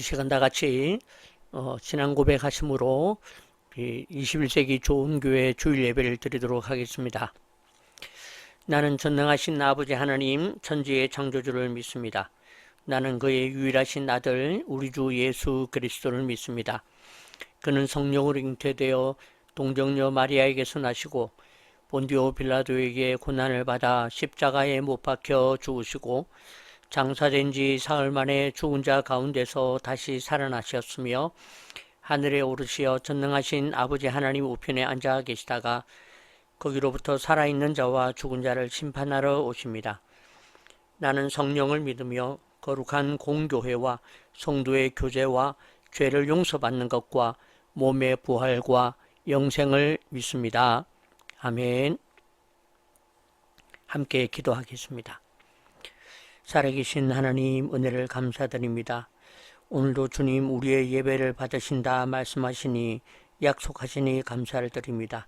이 시간 다 같이 신앙 고백하심으로 21세기 좋은 교회 주일 예배를 드리도록 하겠습니다. 나는 전능하신 아버지 하나님 천지의 창조주를 믿습니다. 나는 그의 유일하신 아들 우리 주 예수 그리스도를 믿습니다. 그는 성령으로 잉태되어 동정녀 마리아에게서 나시고 본디오 빌라도에게 고난을 받아 십자가에 못 박혀 죽으시고 장사된 지 사흘 만에 죽은 자 가운데서 다시 살아나셨으며 하늘에 오르시어 전능하신 아버지 하나님 우편에 앉아 계시다가 거기로부터 살아있는 자와 죽은 자를 심판하러 오십니다. 나는 성령을 믿으며 거룩한 공교회와 성도의 교제와 죄를 용서받는 것과 몸의 부활과 영생을 믿습니다. 아멘. 함께 기도하겠습니다. 살아계신 하나님 은혜를 감사드립니다. 오늘도 주님 우리의 예배를 받으신다 말씀하시니 약속하시니 감사를 드립니다.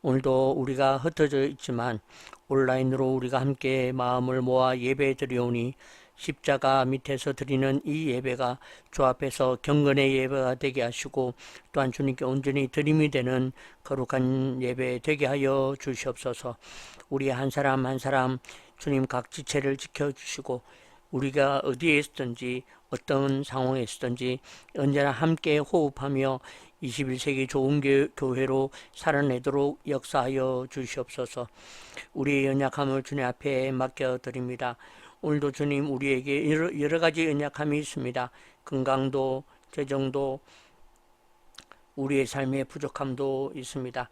오늘도 우리가 흩어져 있지만 온라인으로 우리가 함께 마음을 모아 예배 드리오니 십자가 밑에서 드리는 이 예배가 주 앞에서 경건의 예배가 되게 하시고 또한 주님께 온전히 드림이 되는 거룩한 예배 되게 하여 주시옵소서. 우리 한 사람 한 사람 주님 각 지체를 지켜주시고 우리가 어디에 있든지 어떤 상황에 있든지 언제나 함께 호흡하며 21세기 좋은 교회로 살아내도록 역사하여 주시옵소서. 우리의 연약함을 주님 앞에 맡겨드립니다. 오늘도 주님 우리에게 여러 가지 연약함이 있습니다. 건강도 재정도 우리의 삶의 부족함도 있습니다.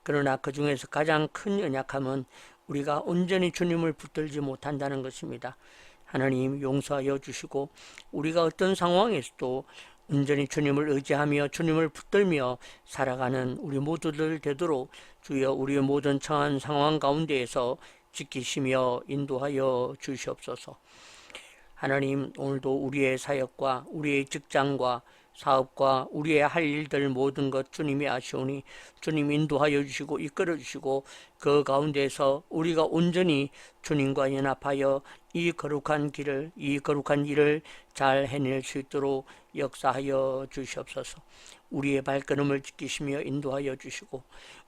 그러나 그 중에서 가장 큰 연약함은 우리가 온전히 주님을 붙들지 못한다는 것입니다. 하나님 용서하여 주시고 우리가 어떤 상황에서도 온전히 주님을 의지하며 주님을 붙들며 살아가는 우리 모두들 되도록 주여 우리의 모든 처한 상황 가운데에서 지키시며 인도하여 주시옵소서. 하나님 오늘도 우리의 사역과 우리의 직장과 사업과 우리의 할 일들 모든 것 주님이 아시오니 주님 인도하여 주시고 이끌어 주시고 그 가운데서 우리가 온전히 주님과 연합하여 이 거룩한 일을 잘 해낼 수 있도록 역사하여 주시옵소서. 우리의 발걸음을 지키시며 인도하여 주시고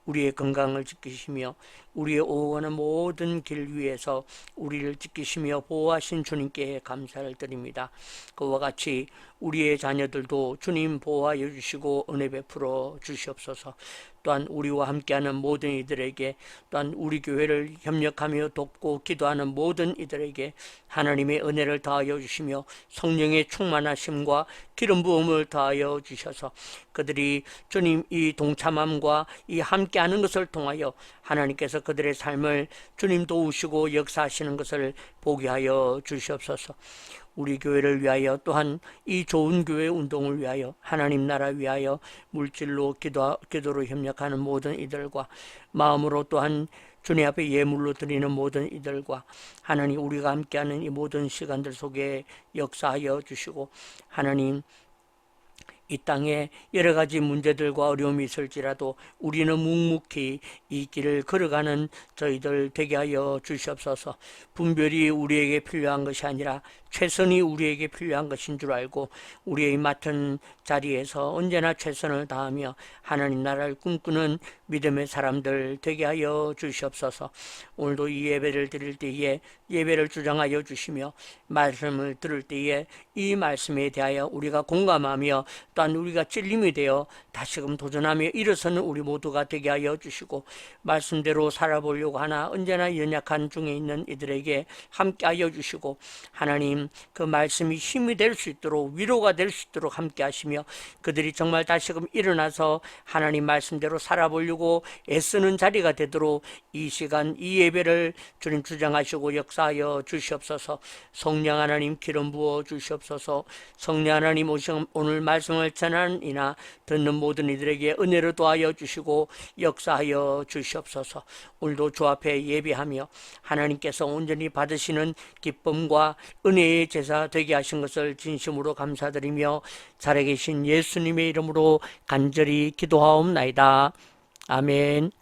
우리의 건강을 지키시며 우리의 오고 가는 모든 길 위에서 우리를 지키시며 보호하신 주님께 감사를 드립니다. 그와 같이 우리의 자녀들도 주님 보호하여 주시고 은혜 베풀어 주시옵소서. 또한 우리와 함께하는 모든 이들에게 또한 우리 교회를 협력하며 돕고 기도하는 모든 이들에게 하나님의 은혜를 더하여 주시며 성령의 충만하심과 기름 부음을 더하여 주셔서 그들이 주님 이 동참함과 이 함께하는 것을 통하여 하나님께서 그들의 삶을 주님 도우시고 역사하시는 것을 보게 하여 주시옵소서. 우리 교회를 위하여 또한 이 좋은 교회 운동을 위하여 하나님 나라 위하여 물질로 기도로 협력하는 모든 이들과 마음으로 또한 주님 앞에 예물로 드리는 모든 이들과 하나님 우리가 함께하는 이 모든 시간들 속에 역사하여 주시고 하나님 이 땅에 여러 가지 문제들과 어려움이 있을지라도 우리는 묵묵히 이 길을 걸어가는 저희들 되게 하여 주시옵소서. 분별이 우리에게 필요한 것이 아니라 최선이 우리에게 필요한 것인 줄 알고 우리의 맡은 자리에서 언제나 최선을 다하며 하나님 나라를 꿈꾸는 믿음의 사람들 되게 하여 주시옵소서. 오늘도 이 예배를 드릴 때에 예배를 주장하여 주시며 말씀을 들을 때에 이 말씀에 대하여 우리가 공감하며 또한 우리가 찔림이 되어 다시금 도전하며 일어서는 우리 모두가 되게 하여 주시고 말씀대로 살아보려고 하나 언제나 연약한 중에 있는 이들에게 함께 하여 주시고 하나님 그 말씀이 힘이 될 수 있도록 위로가 될 수 있도록 함께 하시며 그들이 정말 다시금 일어나서 하나님 말씀대로 살아보려고 애쓰는 자리가 되도록 이 시간 이 예배를 주님 주장하시고 역사하여 주시옵소서. 성령 하나님 기름 부어 주시옵소서. 성령 하나님 오늘 말씀을 전하는 이나 듣는 모든 이들에게 은혜를 도하여 주시고 역사하여 주시옵소서. 오늘도 주 앞에 예배하며 하나님께서 온전히 받으시는 기쁨과 은혜의 제사 되게 하신 것을 진심으로 감사드리며 살아계신 예수님의 이름으로 간절히 기도하옵나이다. 아멘.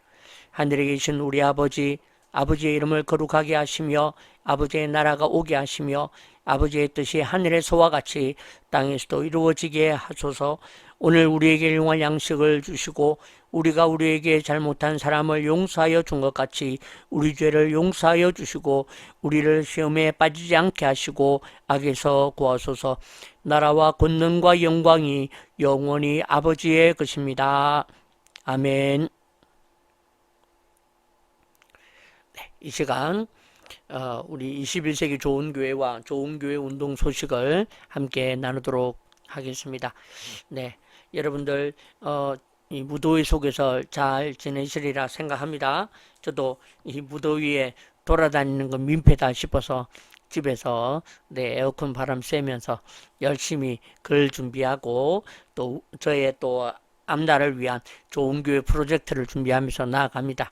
하늘에 계신 우리 아버지의 이름을 거룩하게 하시며 아버지의 나라가 오게 하시며 아버지의 뜻이 하늘에서와 같이 땅에서도 이루어지게 하소서. 오늘 우리에게 일용할 양식을 주시고 우리가 우리에게 잘못한 사람을 용서하여 준 것 같이 우리 죄를 용서하여 주시고 우리를 시험에 빠지지 않게 하시고 악에서 구하소서. 나라와 권능과 영광이 영원히 아버지의 것입니다. 아멘. 네, 이 시간 우리 21세기 좋은 교회와 좋은 교회 운동 소식을 함께 나누도록 하겠습니다. 네, 여러분들 이 무더위 속에서 잘 지내시리라 생각합니다. 저도 이 무더위에 돌아다니는 건 민폐다 싶어서 집에서 에어컨 바람 쐬면서 열심히 글 준비하고 또 저의 또 앞날을 위한 좋은 교회 프로젝트를 준비하면서 나아갑니다.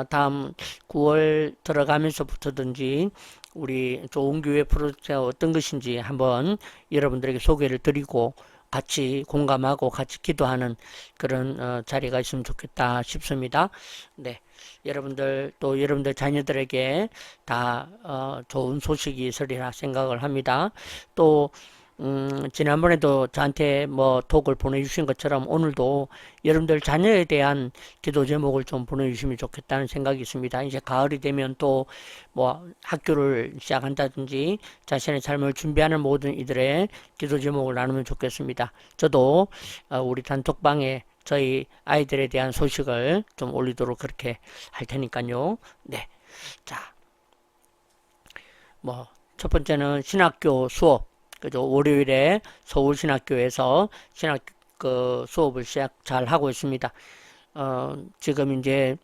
다음 9월 들어가면서부터든지 우리 좋은 교회 프로젝트가 어떤 것인지 한번 여러분들에게 소개를 드리고 같이 공감하고 같이 기도하는 그런 자리가 있으면 좋겠다 싶습니다. 네, 여러분들 또 여러분들 자녀들에게 다 좋은 소식이 있으리라 생각을 합니다. 또 지난번에도 저한테 뭐 톡을 보내주신 것처럼 오늘도 여러분들 자녀에 대한 기도 제목을 좀 보내주시면 좋겠다는 생각이 있습니다. 이제 가을이 되면 또 뭐 학교를 시작한다든지 자신의 삶을 준비하는 모든 이들의 기도 제목을 나누면 좋겠습니다. 저도 우리 단톡방에 저희 아이들에 대한 소식을 좀 올리도록 그렇게 할 테니까요. 네. 자, 뭐 첫 번째는 신학교 수업. 그죠? 월요일에 서울신학교에서 신학 수업을 시작 잘 하고 있습니다. 지금 이제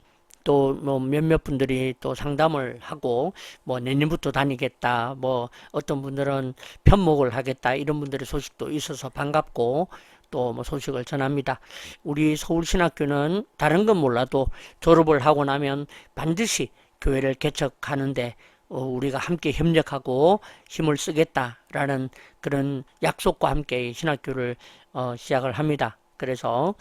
또 뭐 몇몇 분들이 또 상담을 하고 뭐 내년부터 다니겠다, 뭐 어떤 분들은 편목을 하겠다 이런 분들의 소식도 있어서 반갑고 또 뭐 소식을 전합니다. 우리 서울신학교는 다른 건 몰라도 졸업을 하고 나면 반드시 교회를 개척하는데 우리가 함께 협력하고 힘을 쓰겠다라는 그런 약속과 함께 신학교를 시작을 합니다. 그래서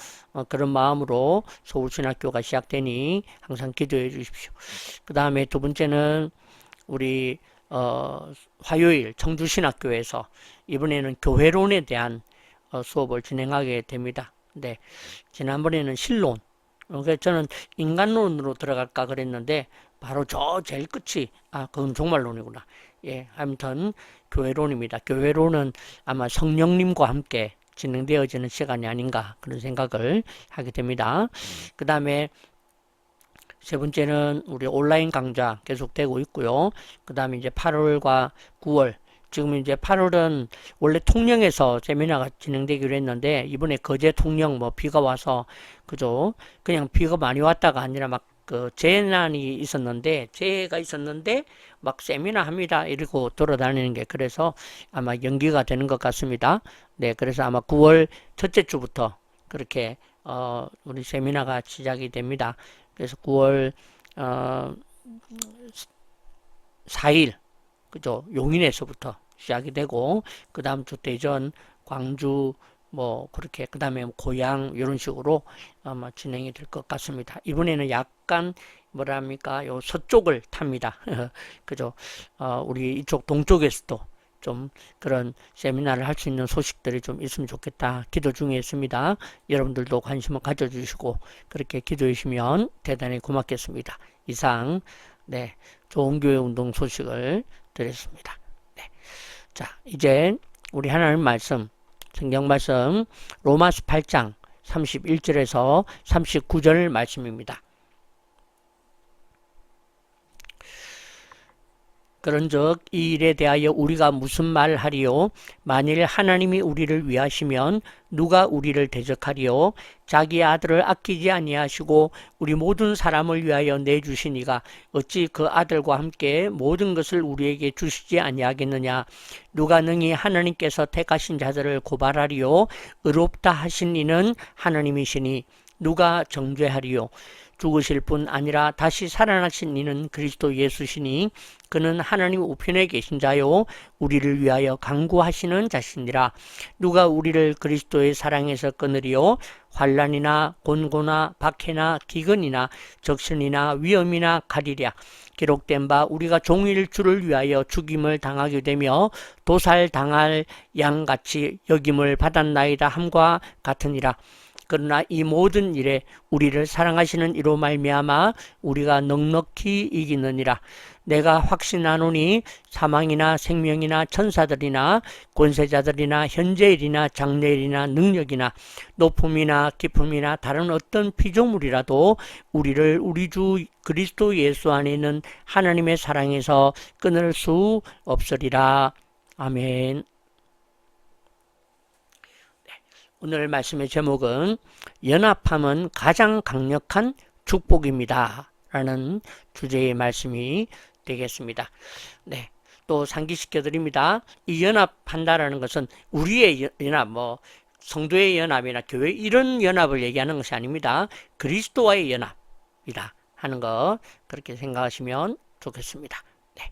그런 마음으로 서울신학교가 시작되니 항상 기도해 주십시오. 그 다음에 두 번째는 우리 화요일 청주신학교에서 이번에는 교회론에 대한 수업을 진행하게 됩니다. 네, 지난번에는 신론, 그래서 저는 인간론으로 들어갈까 그랬는데 바로 저 제일 끝이 그건 종말론이구나. 예, 아무튼 교회론입니다. 교회론은 아마 성령님과 함께 진행되어지는 시간이 아닌가 그런 생각을 하게 됩니다. 그 다음에 세 번째는 우리 온라인 강좌 계속되고 있고요. 그 다음에 이제 8월과 9월 지금 이제 8월은 원래 통영에서 세미나가 진행되기로 했는데 이번에 거제 통영 뭐 비가 와서 그죠? 그냥 비가 많이 왔다가 아니라 막 재난이 있었는데 재해가 있었는데 막 세미나 합니다 이러고 돌아다니는 게 그래서 아마 연기가 되는 것 같습니다. 네, 그래서 아마 9월 첫째 주부터 그렇게 우리 세미나가 시작이 됩니다. 그래서 9월 4일 그죠? 용인에서부터 시작이 되고 그 다음 주 대전, 광주 뭐 그렇게 그 다음에 고향 이런 식으로 아마 진행이 될 것 같습니다. 이번에는 약간 뭐랍니까 요 서쪽을 탑니다. 그죠? 우리 이쪽 동쪽에서도 좀 그런 세미나를 할 수 있는 소식들이 좀 있으면 좋겠다 기도 중에 있습니다. 여러분들도 관심을 가져주시고 그렇게 기도해 주시면 대단히 고맙겠습니다. 이상 네 좋은 교회 운동 소식을 드렸습니다. 네. 자, 이제 우리 하나님 말씀 성경 말씀 로마서 8장 31절에서 39절 말씀입니다. 그런즉 이 일에 대하여 우리가 무슨 말을 하리요? 만일 하나님이 우리를 위하시면 누가 우리를 대적하리요? 자기 아들을 아끼지 아니하시고 우리 모든 사람을 위하여 내주시니가 어찌 그 아들과 함께 모든 것을 우리에게 주시지 아니하겠느냐? 누가 능히 하나님께서 택하신 자들을 고발하리요? 의롭다 하신 이는 하나님이시니 누가 정죄하리요? 죽으실 뿐 아니라 다시 살아나신 이는 그리스도 예수시니 그는 하나님 우편에 계신 자요 우리를 위하여 간구하시는 자시니라. 누가 우리를 그리스도의 사랑에서 끊으리요? 환난이나 곤고나 박해나 기근이나 적신이나 위험이나 가리랴. 기록된 바 우리가 종일 주를 위하여 죽임을 당하게 되며 도살당할 양같이 여김을 받았나이다 함과 같으니라. 그러나 이 모든 일에 우리를 사랑하시는 이로 말미암아 우리가 넉넉히 이기느니라. 내가 확신하노니 사망이나 생명이나 천사들이나 권세자들이나 현재일이나 장래일이나 능력이나 높음이나 깊음이나 다른 어떤 피조물이라도 우리를 우리 주 그리스도 예수 안에 있는 하나님의 사랑에서 끊을 수 없으리라. 아멘. 오늘 말씀의 제목은 연합함은 가장 강력한 축복입니다 라는 주제의 말씀이 되겠습니다. 네, 또 상기시켜 드립니다. 이 연합한다라는 것은 우리의 연합, 성도의 연합이나 교회 이런 연합을 얘기하는 것이 아닙니다. 그리스도와의 연합이다 하는 거 그렇게 생각하시면 좋겠습니다. 네.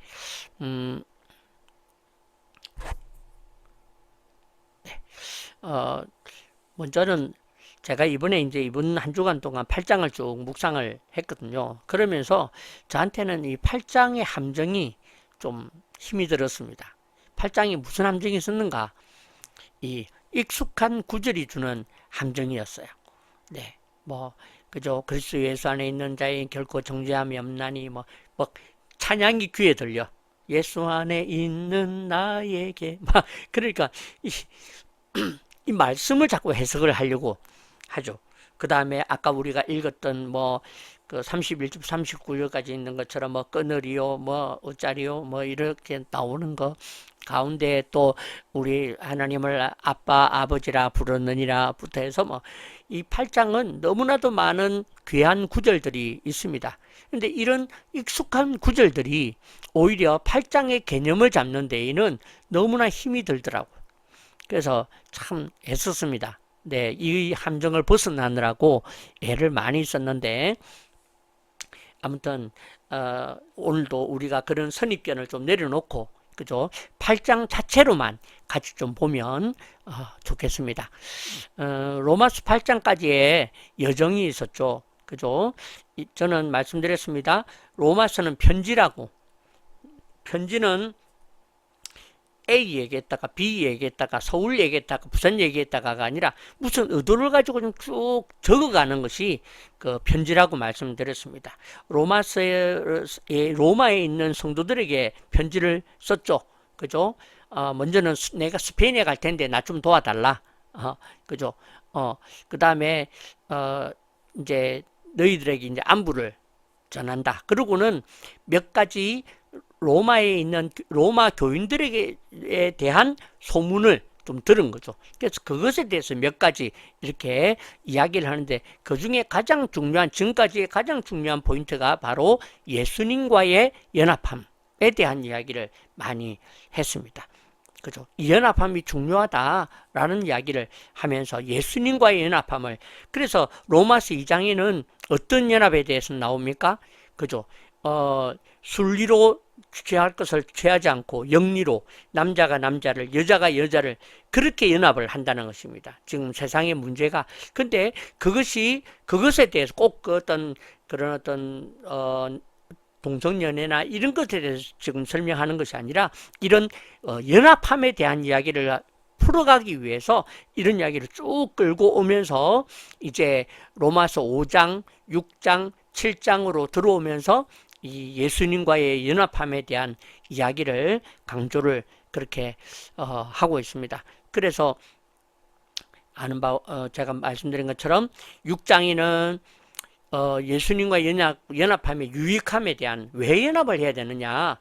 먼저는 제가 이번에 이번 한 주간 동안 8장을 쭉 묵상을 했거든요. 그러면서 저한테는 이 8장의 함정이 좀 힘이 들었습니다. 8장이 무슨 함정이 있었는가? 이 익숙한 구절이 주는 함정이었어요. 네, 그죠? 그리스도 예수 안에 있는 자에 결코 정죄함이 없나니 찬양이 귀에 들려. 예수 안에 있는 나에게 그러니까 이 말씀을 자꾸 해석을 하려고 하죠. 그 다음에 아까 우리가 읽었던 그 31절 39절까지 있는 것처럼 끊으리요 어짜리요 이렇게 나오는 거 가운데 또 우리 하나님을 아빠 아버지라 부르느니라부터 해서 이 8장은 너무나도 많은 귀한 구절들이 있습니다. 근데 이런 익숙한 구절들이 오히려 8장의 개념을 잡는 데에는 너무나 힘이 들더라고요. 그래서 참 애썼습니다. 네, 이 함정을 벗어나느라고 애를 많이 썼는데 아무튼 오늘도 우리가 그런 선입견을 좀 내려놓고 그죠? 8장 자체로만 같이 좀 보면 좋겠습니다. 로마서 8장까지의 여정이 있었죠. 그죠? 저는 말씀드렸습니다. 로마서는 편지라고. 편지는 A 얘기했다가 B 얘기했다가 서울 얘기했다가 부산 얘기했다가가 아니라 무슨 의도를 가지고 좀 쭉 적어가는 것이 그 편지라고 말씀드렸습니다. 로마에 있는 성도들에게 편지를 썼죠. 그죠? 먼저는 내가 스페인에 갈 텐데 나 좀 도와달라. 그죠? 그 다음에 이제 너희들에게 이제 안부를 전한다. 그러고는 몇 가지 로마에 있는 로마 교인들에게 대한 소문을 좀 들은 거죠. 그래서 그것에 대해서 몇 가지 이렇게 이야기를 하는데 그 중에 가장 중요한 지금까지의 가장 중요한 포인트가 바로 예수님과의 연합함에 대한 이야기를 많이 했습니다. 그죠? 이 연합함이 중요하다라는 이야기를 하면서 예수님과의 연합함을 그래서 로마서 2장에는 어떤 연합에 대해서 나옵니까? 그죠? 순리로 취할 것을 취하지 않고 영리로 남자가 남자를 여자가 여자를 그렇게 연합을 한다는 것입니다. 지금 세상의 문제가 근데 그것에 대해서 꼭 그런 어떤 동성연애나 이런 것에 대해서 지금 설명하는 것이 아니라 이런 연합함에 대한 이야기를 풀어가기 위해서 이런 이야기를 쭉 끌고 오면서 이제 로마서 5장, 6장, 7장으로 들어오면서 이 예수님과의 연합함에 대한 이야기를 강조를 그렇게 하고 있습니다. 그래서 제가 말씀드린 것처럼 6장에는 예수님과 연합함의 유익함에 대한 왜 연합을 해야 되느냐,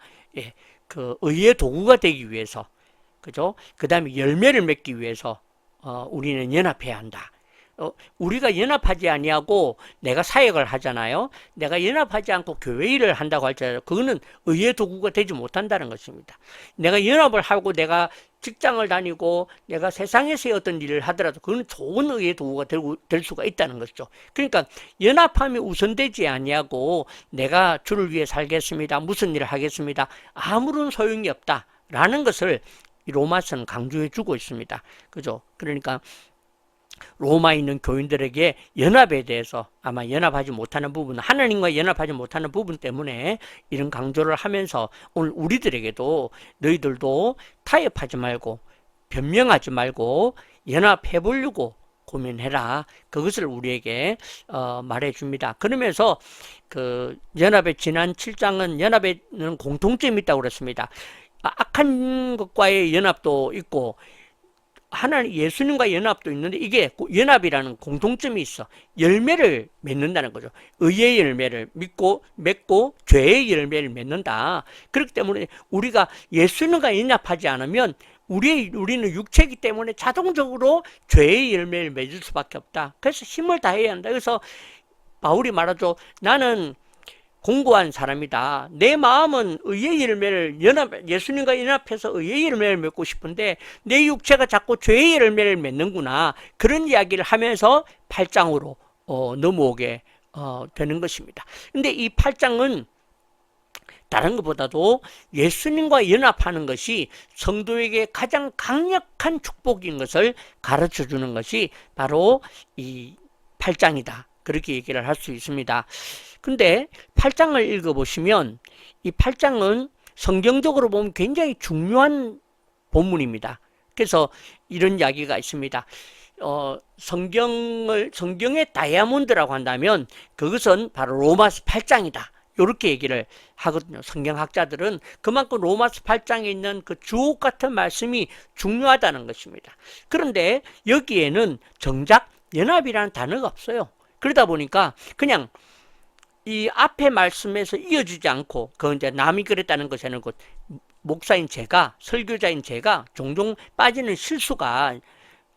그 의의 도구가 되기 위해서, 그죠? 그 다음에 열매를 맺기 위해서 우리는 연합해야 한다. 우리가 연합하지 아니하고 내가 사역을 하잖아요. 내가 연합하지 않고 교회 일을 한다고 할지라도 그거는 의의 도구가 되지 못한다는 것입니다. 내가 연합을 하고 내가 직장을 다니고 내가 세상에서의 어떤 일을 하더라도 그건 좋은 의의 도구가 될 수가 있다는 것이죠. 그러니까 연합함이 우선되지 아니하고 내가 주를 위해 살겠습니다. 무슨 일을 하겠습니다. 아무런 소용이 없다라는 것을 로마서는 강조해 주고 있습니다. 그죠? 그러니까 로마에 있는 교인들에게 연합에 대해서 아마 연합하지 못하는 부분, 하나님과 연합하지 못하는 부분 때문에 이런 강조를 하면서 오늘 우리들에게도 너희들도 타협하지 말고 변명하지 말고 연합해 보려고 고민해라. 그것을 우리에게 말해줍니다. 그러면서 그 연합의 지난 7장은 연합에는 공통점이 있다고 그랬습니다. 악한 것과의 연합도 있고 하나님 예수님과 연합도 있는데 이게 연합이라는 공통점이 있어. 열매를 맺는다는 거죠. 의의 열매를 맺고 죄의 열매를 맺는다. 그렇기 때문에 우리가 예수님과 연합하지 않으면 우리는 육체이기 때문에 자동적으로 죄의 열매를 맺을 수밖에 없다. 그래서 힘을 다해야 한다. 그래서 바울이 말하죠. 나는 공고한 사람이다. 내 마음은 의의 열매를 예수님과 연합해서 의의 열매를 맺고 싶은데 내 육체가 자꾸 죄의 열매를 맺는구나. 그런 이야기를 하면서 8장으로 넘어오게 되는 것입니다. 근데 이 8장은 다른 것보다도 예수님과 연합하는 것이 성도에게 가장 강력한 축복인 것을 가르쳐 주는 것이 바로 이 8장이다. 그렇게 얘기를 할 수 있습니다. 근데 8장을 읽어보시면 이 8장은 성경적으로 보면 굉장히 중요한 본문입니다. 그래서 이런 이야기가 있습니다. 성경의 다이아몬드라고 한다면 그것은 바로 로마서 8장이다. 이렇게 얘기를 하거든요. 성경학자들은 그만큼 로마서 8장에 있는 그 주옥 같은 말씀이 중요하다는 것입니다. 그런데 여기에는 정작 연합이라는 단어가 없어요. 그러다 보니까 그냥 이 앞에 말씀에서 이어지지 않고 그건 이제 남이 그랬다는 것에는 그 목사인 제가 설교자인 제가 종종 빠지는 실수가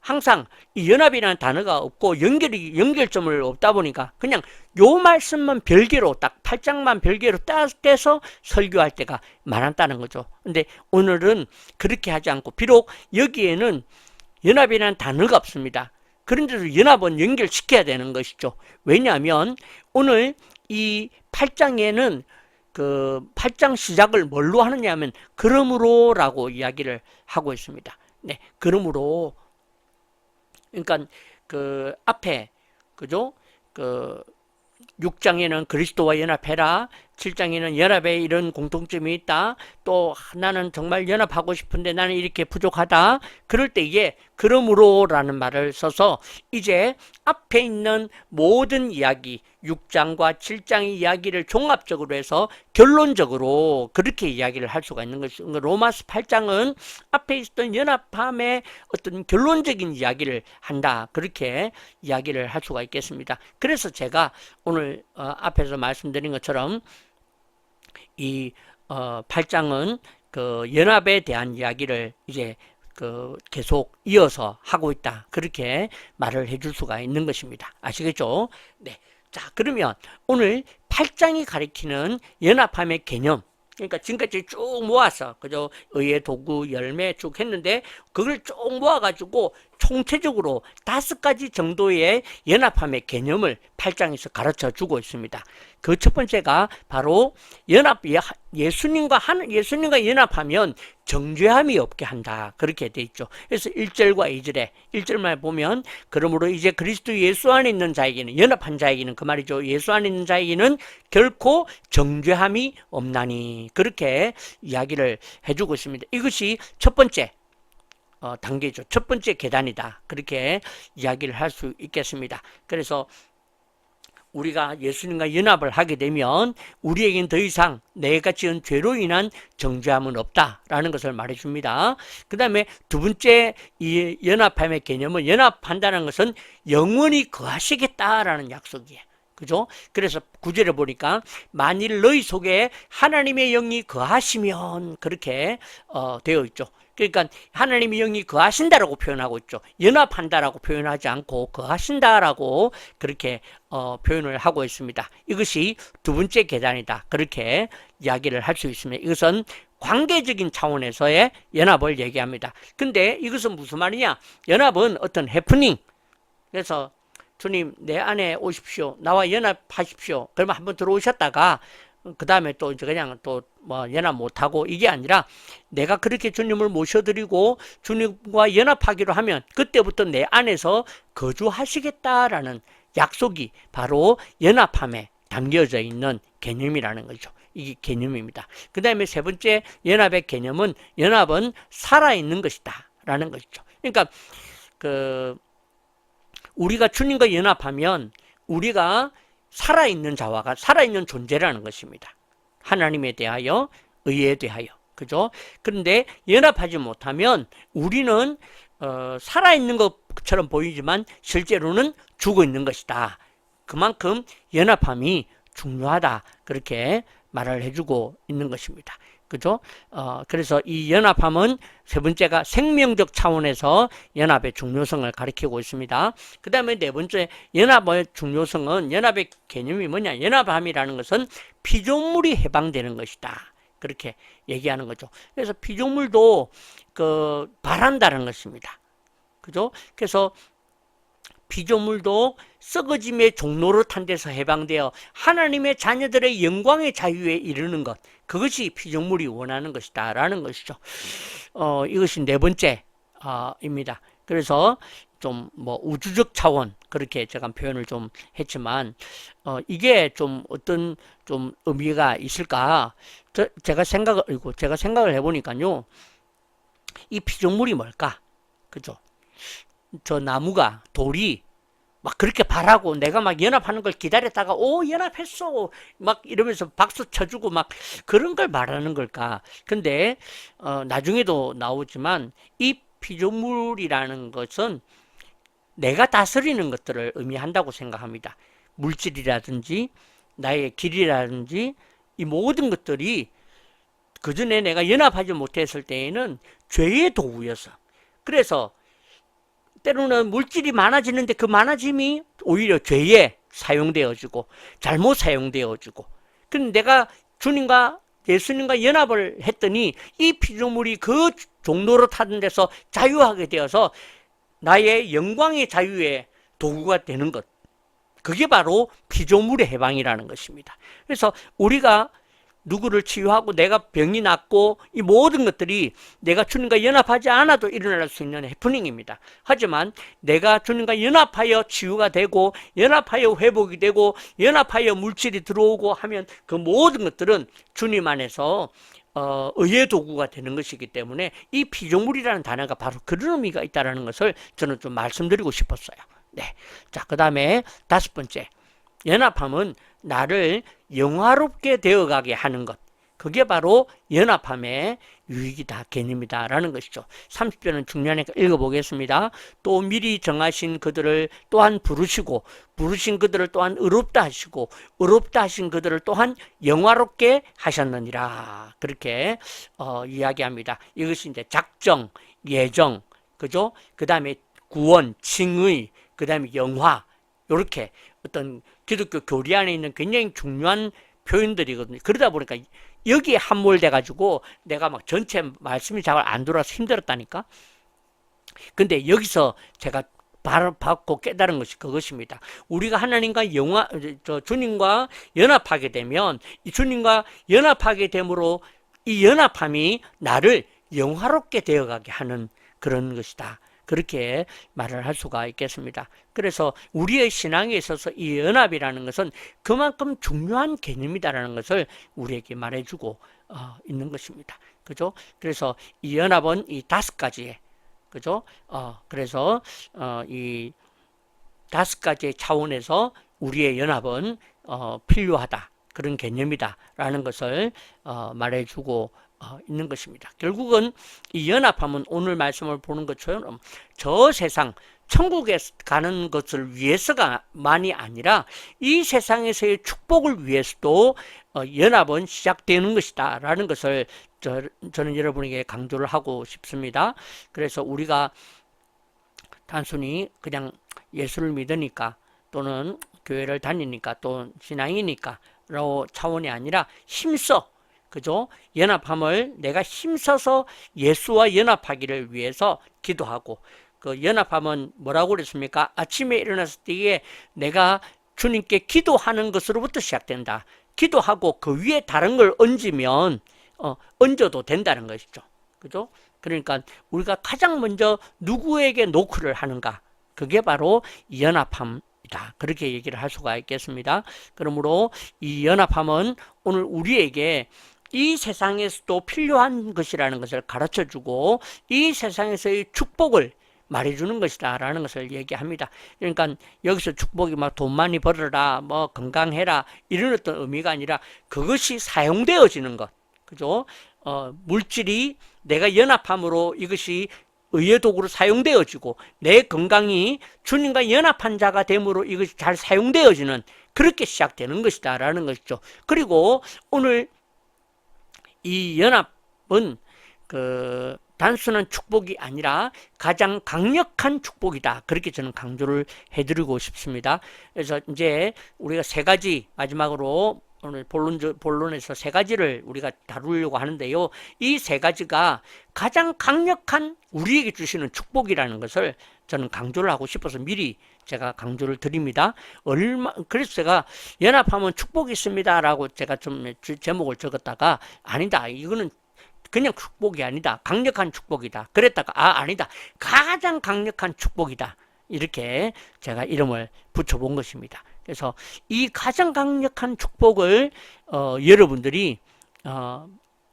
항상 이 연합이라는 단어가 없고 연결점을 없다 보니까 그냥 요 말씀만 별개로 딱 8장만 별개로 떼서 설교할 때가 많았다는 거죠. 근데 오늘은 그렇게 하지 않고 비록 여기에는 연합이라는 단어가 없습니다. 그런데도 연합은 연결시켜야 되는 것이죠. 왜냐하면 오늘 이 8장에는 그 8장 시작을 뭘로 하느냐 하면 그러므로라고 이야기를 하고 있습니다. 네, 그러므로 그러니까 그 앞에 그죠? 그 6장에는 그리스도와 연합해라. 7장에는 연합에 이런 공통점이 있다. 또 나는 정말 연합하고 싶은데 나는 이렇게 부족하다. 그럴 때 이게 그러므로라는 말을 써서 이제 앞에 있는 모든 이야기 6장과 7장의 이야기를 종합적으로 해서 결론적으로 그렇게 이야기를 할 수가 있는 것이죠. 로마서 8장은 앞에 있었던 연합함의 어떤 결론적인 이야기를 한다. 그렇게 이야기를 할 수가 있겠습니다. 그래서 제가 오늘 앞에서 말씀드린 것처럼 이 8장은 그 연합에 대한 이야기를 이제 그 계속 이어서 하고 있다. 그렇게 말을 해줄 수가 있는 것입니다. 아시겠죠? 네. 자, 그러면 오늘 8장이 가리키는 연합함의 개념. 그러니까 지금까지 쭉 모아서 그죠? 의의 도구, 열매 쭉 했는데 그걸 쭉 모아가지고 총체적으로 5가지 정도의 연합함의 개념을 8장에서 가르쳐 주고 있습니다. 그 첫 번째가 바로 예수님과 연합하면 정죄함이 없게 한다. 그렇게 돼 있죠. 그래서 1절과 2절에 1절만 보면 그러므로 이제 그리스도 예수 안에 있는 자에게는 연합한 자에게는 그 말이죠. 예수 안에 있는 자에게는 결코 정죄함이 없나니 그렇게 이야기를 해주고 있습니다. 이것이 첫 번째 단계죠. 첫 번째 계단이다. 그렇게 이야기를 할 수 있겠습니다. 그래서 우리가 예수님과 연합을 하게 되면 우리에겐 더 이상 내가 지은 죄로 인한 정죄함은 없다라는 것을 말해줍니다. 그 다음에 두 번째 이 연합함의 개념은 연합한다는 것은 영원히 거하시겠다라는 약속이에요. 그죠? 그래서 9절에 보니까 만일 너희 속에 하나님의 영이 거하시면 그렇게 되어 있죠. 그러니까 하나님의 영이 거하신다라고 표현하고 있죠. 연합한다라고 표현하지 않고 거하신다라고 그렇게 표현을 하고 있습니다. 이것이 두 번째 계단이다. 그렇게 이야기를 할 수 있습니다. 이것은 관계적인 차원에서의 연합을 얘기합니다. 근데 이것은 무슨 말이냐? 연합은 어떤 해프닝. 그래서 주님 내 안에 오십시오. 나와 연합하십시오. 그러면 한번 들어오셨다가 그 다음에 또 이제 그냥 또 뭐 연합 못하고 이게 아니라 내가 그렇게 주님을 모셔드리고 주님과 연합하기로 하면 그때부터 내 안에서 거주하시겠다라는 약속이 바로 연합함에 담겨져 있는 개념이라는 거죠. 이게 개념입니다. 그 다음에 세 번째 연합의 개념은 연합은 살아있는 것이다 라는 것이죠. 그러니까 우리가 주님과 연합하면 우리가 살아있는 자와가 살아있는 존재라는 것입니다. 하나님에 대하여 의에 대하여 그죠? 그런데 연합하지 못하면 우리는 살아있는 것처럼 보이지만 실제로는 죽어 있는 것이다. 그만큼 연합함이 중요하다 그렇게 말을 해주고 있는 것입니다. 그죠? 그래서 이 연합함은 세 번째가 생명적 차원에서 연합의 중요성을 가리키고 있습니다. 그 다음에 네 번째 연합의 중요성은 연합의 개념이 뭐냐? 연합함이라는 것은 피조물이 해방되는 것이다. 그렇게 얘기하는 거죠. 그래서 피조물도 바란다는 것입니다. 그죠? 그래서 피조물도 썩어짐의 종로를 탄 데서 해방되어 하나님의 자녀들의 영광의 자유에 이르는 것, 그것이 피조물이 원하는 것이다 라는 것이죠. 이것이 네 번째 입니다. 그래서 좀 뭐 우주적 차원 그렇게 제가 표현을 좀 했지만 이게 좀 어떤 좀 의미가 있을까? 제가 생각을 해보니까요, 이 피조물이 뭘까? 그죠? 저 나무가 돌이 막 그렇게 바라고 내가 막 연합하는 걸 기다렸다가 오 연합했어 막 이러면서 박수 쳐주고 막 그런 걸 말하는 걸까? 근데 나중에도 나오지만 이 피조물이라는 것은 내가 다스리는 것들을 의미한다고 생각합니다. 물질이라든지 나의 길이라든지 이 모든 것들이 그전에 내가 연합하지 못했을 때에는 죄의 도구였어. 그래서 때로는 물질이 많아지는데 그 많아짐이 오히려 죄에 사용되어지고 잘못 사용되어지고, 근데 내가 주님과 예수님과 연합을 했더니 이 피조물이 그 종로로 타는 데서 자유하게 되어서 나의 영광의 자유의 도구가 되는 것, 그게 바로 피조물의 해방이라는 것입니다. 그래서 우리가 누구를 치유하고 내가 병이 낫고 이 모든 것들이 내가 주님과 연합하지 않아도 일어날 수 있는 해프닝입니다. 하지만 내가 주님과 연합하여 치유가 되고 연합하여 회복이 되고 연합하여 물질이 들어오고 하면 그 모든 것들은 주님 안에서 의의 도구가 되는 것이기 때문에 이 피조물이라는 단어가 바로 그런 의미가 있다는 것을 저는 좀 말씀드리고 싶었어요. 네. 자, 그 다음에 다섯 번째, 연합함은 나를 영화롭게 되어가게 하는 것, 그게 바로 연합함의 유익이다, 개념이다 라는 것이죠. 30절은 중요하니까 읽어보겠습니다. 또 미리 정하신 그들을 또한 부르시고 부르신 그들을 또한 의롭다 하시고 의롭다 하신 그들을 또한 영화롭게 하셨느니라, 그렇게 이야기합니다. 이것이 이제 작정, 예정, 그죠? 그 다음에 구원, 칭의, 그 다음에 영화, 이렇게 어떤 기독교 교리 안에 있는 굉장히 중요한 표현들이거든요. 그러다 보니까 여기에 함몰돼 가지고 내가 막 전체 말씀이 잘 안 들어와서 힘들었다니까. 근데 여기서 제가 바로 받고 깨달은 것이 그것입니다. 우리가 하나님과 주님과 연합하게 되면 이 주님과 연합하게 됨으로 이 연합함이 나를 영화롭게 되어가게 하는 그런 것이다, 그렇게 말을 할 수가 있겠습니다. 그래서 우리의 신앙에 있어서 이 연합이라는 것은 그만큼 중요한 개념이다라는 것을 우리에게 말해주고 있는 것입니다. 그죠? 그래서 이 연합은 이 다섯 가지의, 그죠? 그래서 이 다섯 가지의 차원에서 우리의 연합은 필요하다, 그런 개념이다라는 것을 말해주고 있는 것입니다. 결국은 이 연합함은 오늘 말씀을 보는 것처럼 저 세상 천국에 가는 것을 위해서가만이 아니라 이 세상에서의 축복을 위해서도 연합은 시작되는 것이다 라는 것을 저는 여러분에게 강조를 하고 싶습니다. 그래서 우리가 단순히 그냥 예수를 믿으니까 또는 교회를 다니니까 또 신앙이니까 라고 차원이 아니라 힘써, 그죠? 연합함을 내가 힘써서 예수와 연합하기를 위해서 기도하고, 그 연합함은 뭐라고 그랬습니까? 아침에 일어났을 때에 내가 주님께 기도하는 것으로부터 시작된다. 기도하고 그 위에 다른 걸 얹으면 얹어도 된다는 것이죠. 그죠? 그러니까 우리가 가장 먼저 누구에게 노크를 하는가? 그게 바로 연합함이다. 그렇게 얘기를 할 수가 있겠습니다. 그러므로 이 연합함은 오늘 우리에게 이 세상에서도 필요한 것이라는 것을 가르쳐주고 이 세상에서의 축복을 말해주는 것이다 라는 것을 얘기합니다. 그러니까 여기서 축복이 막 돈 많이 벌어라, 뭐 건강해라 이런 어떤 의미가 아니라 그것이 사용되어지는 것, 그죠? 물질이 내가 연합함으로 이것이 의의 도구로 사용되어지고 내 건강이 주님과 연합한 자가 됨으로 이것이 잘 사용되어지는 그렇게 시작되는 것이다 라는 것이죠. 그리고 오늘 이 연합은 단순한 축복이 아니라 가장 강력한 축복이다. 그렇게 저는 강조를 해드리고 싶습니다. 그래서 이제 우리가 세 가지 마지막으로 오늘 본론에서 세 가지를 우리가 다루려고 하는데요. 이 세 가지가 가장 강력한 우리에게 주시는 축복이라는 것을 저는 강조를 하고 싶어서 미리 제가 강조를 드립니다. 그래서 제가 연합하면 축복이 있습니다라고 제가 좀 제목을 적었다가 아니다. 이거는 그냥 축복이 아니다. 강력한 축복이다. 그랬다가 아니다. 가장 강력한 축복이다. 이렇게 제가 이름을 붙여본 것입니다. 그래서 이 가장 강력한 축복을 여러분들이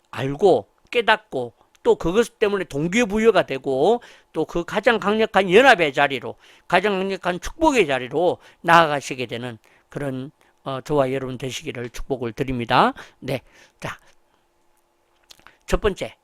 알고 깨닫고 또 그것 때문에 동기부여가 되고 또 그 가장 강력한 연합의 자리로 가장 강력한 축복의 자리로 나아가시게 되는 그런 저와 여러분 되시기를 축복을 드립니다. 네, 자, 첫 번째,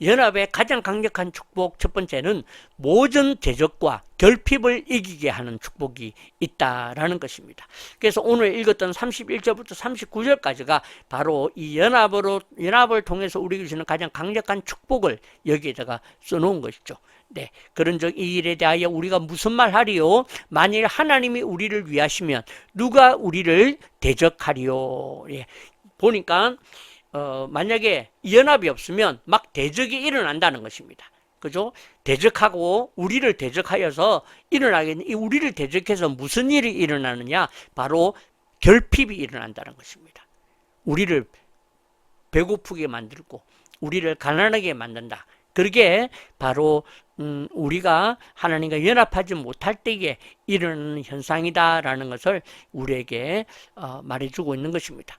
연합의 가장 강력한 축복 첫 번째는 모든 대적과 결핍을 이기게 하는 축복이 있다라는 것입니다. 그래서 오늘 읽었던 31절부터 39절까지가 바로 이 연합을 통해서 우리에게 주시는 가장 강력한 축복을 여기에다가 써놓은 것이죠. 네, 그런 이 일에 대하여 우리가 무슨 말 하리요? 만일 하나님이 우리를 위하시면 누가 우리를 대적하리요? 예, 보니까 만약에 연합이 없으면 막 대적이 일어난다는 것입니다. 그죠? 대적하고 우리를 대적하여서 일어나겠는, 우리를 대적해서 무슨 일이 일어나느냐? 바로 결핍이 일어난다는 것입니다. 우리를 배고프게 만들고 우리를 가난하게 만든다. 그게 바로 우리가 하나님과 연합하지 못할 때에 일어나는 현상이다라는 것을 우리에게 말해주고 있는 것입니다.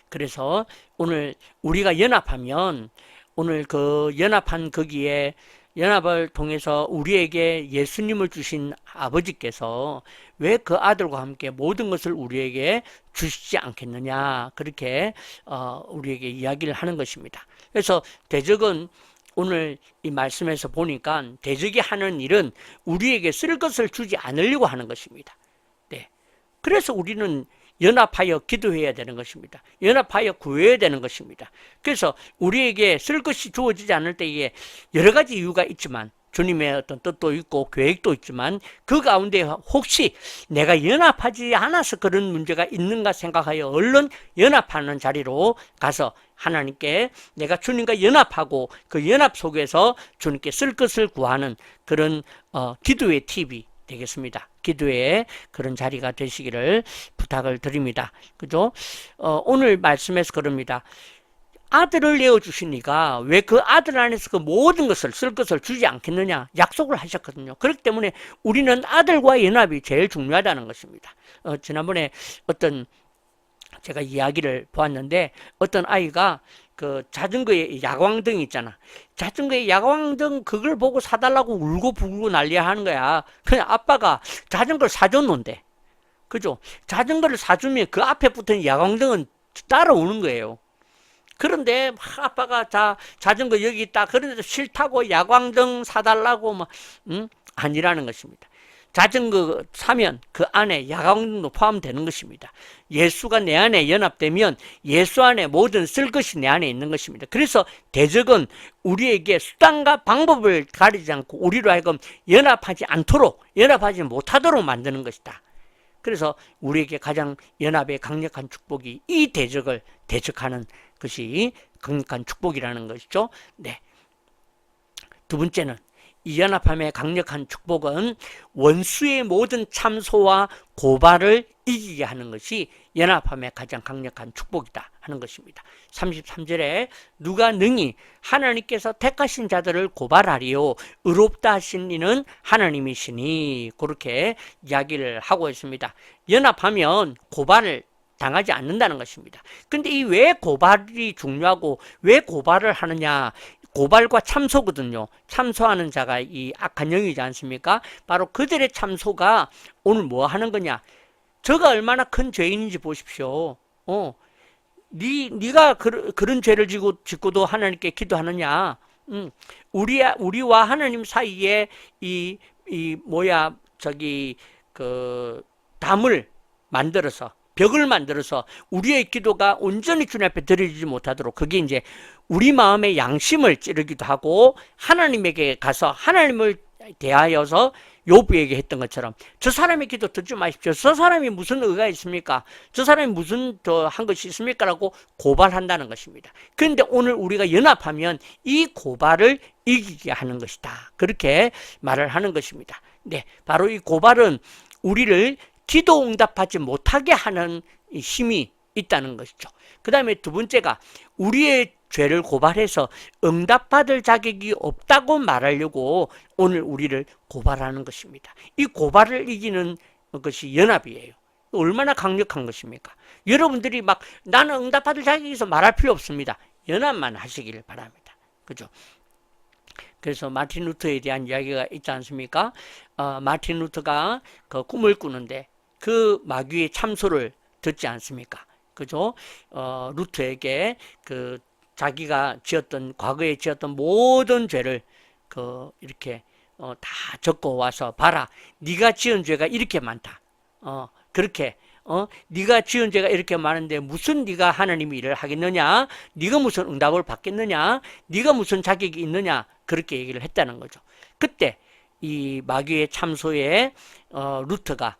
그래서 오늘 우리가 연합하면 오늘 그 연합한 거기에 연합을 통해서 우리에게 예수님을 주신 아버지께서 왜 그 아들과 함께 모든 것을 우리에게 주시지 않겠느냐 그렇게 우리에게 이야기를 하는 것입니다. 그래서 대적은 오늘 이 말씀에서 보니까 대적이 하는 일은 우리에게 쓸 것을 주지 않으려고 하는 것입니다. 네. 그래서 우리는 연합하여 기도해야 되는 것입니다. 연합하여 구해야 되는 것입니다. 그래서 우리에게 쓸 것이 주어지지 않을 때에 여러 가지 이유가 있지만 주님의 어떤 뜻도 있고 계획도 있지만 그 가운데 혹시 내가 연합하지 않아서 그런 문제가 있는가 생각하여 얼른 연합하는 자리로 가서 하나님께 내가 주님과 연합하고 그 연합 속에서 주님께 쓸 것을 구하는 그런 기도의 팁이 되겠습니다. 기도의 그런 자리가 되시기를 부탁을 드립니다. 그죠? 오늘 말씀에서 그럽니다. 아들을 내어주시니까 왜 그 아들 안에서 그 모든 것을 쓸 것을 주지 않겠느냐 약속을 하셨거든요. 그렇기 때문에 우리는 아들과 연합이 제일 중요하다는 것입니다. 지난번에 제가 이야기를 보았는데 어떤 아이가 그 자전거에 야광등 있잖아. 자전거에 야광등 그걸 보고 사달라고 울고 불고 난리야 하는 거야. 그냥 아빠가 자전거를 사줬는데, 그죠? 자전거를 사주면 그 앞에 붙은 야광등은 따라오는 거예요. 그런데 아빠가 자전거 여기 있다. 그런데도 싫다고 야광등 사달라고 아니라는 것입니다. 자전거 사면 그 안에 야광등도 포함되는 것입니다. 예수가 내 안에 연합되면 예수 안에 모든 쓸 것이 내 안에 있는 것입니다. 그래서 대적은 우리에게 수단과 방법을 가리지 않고 우리로 하여금 연합하지 못하도록 만드는 것이다. 그래서 우리에게 가장 연합의 강력한 축복이 이 대적을 대적하는 것이 강력한 축복이라는 것이죠. 네. 두 번째는 이 연합함의 강력한 축복은 원수의 모든 참소와 고발을 이기게 하는 것이 연합함의 가장 강력한 축복이다 하는 것입니다. 33절에 누가 능히 하나님께서 택하신 자들을 고발하리요 의롭다 하신 이는 하나님이시니, 그렇게 이야기를 하고 있습니다. 연합하면 고발을 당하지 않는다는 것입니다. 근데 이 왜 고발이 중요하고 왜 고발을 하느냐? 고발과 참소거든요. 참소하는 자가 이 악한 영이지 않습니까? 바로 그들의 참소가 오늘 뭐 하는 거냐? 저가 얼마나 큰 죄인인지 보십시오. 네가 그런 죄를 짓고도 하나님께 기도하느냐? 우리와 하나님 사이에 담을 만들어서, 벽을 만들어서 우리의 기도가 온전히 주님 앞에 드려지지 못하도록, 그게 이제 우리 마음의 양심을 찌르기도 하고 하나님에게 가서 하나님을 대하여서 요부에게 했던 것처럼 저 사람의 기도 듣지 마십시오. 저 사람이 무슨 의가 있습니까? 저 사람이 무슨 더 한 것이 있습니까? 라고 고발한다는 것입니다. 그런데 오늘 우리가 연합하면 이 고발을 이기게 하는 것이다. 그렇게 말을 하는 것입니다. 네, 바로 이 고발은 우리를 기도 응답하지 못하게 하는 힘이 있다는 것이죠. 그 다음에 두 번째가 우리의 죄를 고발해서 응답받을 자격이 없다고 말하려고 오늘 우리를 고발하는 것입니다. 이 고발을 이기는 것이 연합이에요. 얼마나 강력한 것입니까? 여러분들이 막 나는 응답받을 자격이 있어 말할 필요 없습니다. 연합만 하시길 바랍니다. 그죠? 그래서 마틴 루터에 대한 이야기가 있지 않습니까? 마틴 루터가 그 꿈을 꾸는데 그 마귀의 참소를 듣지 않습니까? 그죠? 루터에게 자기가 과거에 지었던 모든 죄를 이렇게 다 적고 와서 봐라. 네가 지은 죄가 이렇게 많다. 그렇게 네가 지은 죄가 이렇게 많은데 무슨 네가 하나님의 일을 하겠느냐? 네가 무슨 응답을 받겠느냐? 네가 무슨 자격이 있느냐? 그렇게 얘기를 했다는 거죠. 그때 이 마귀의 참소에 루터가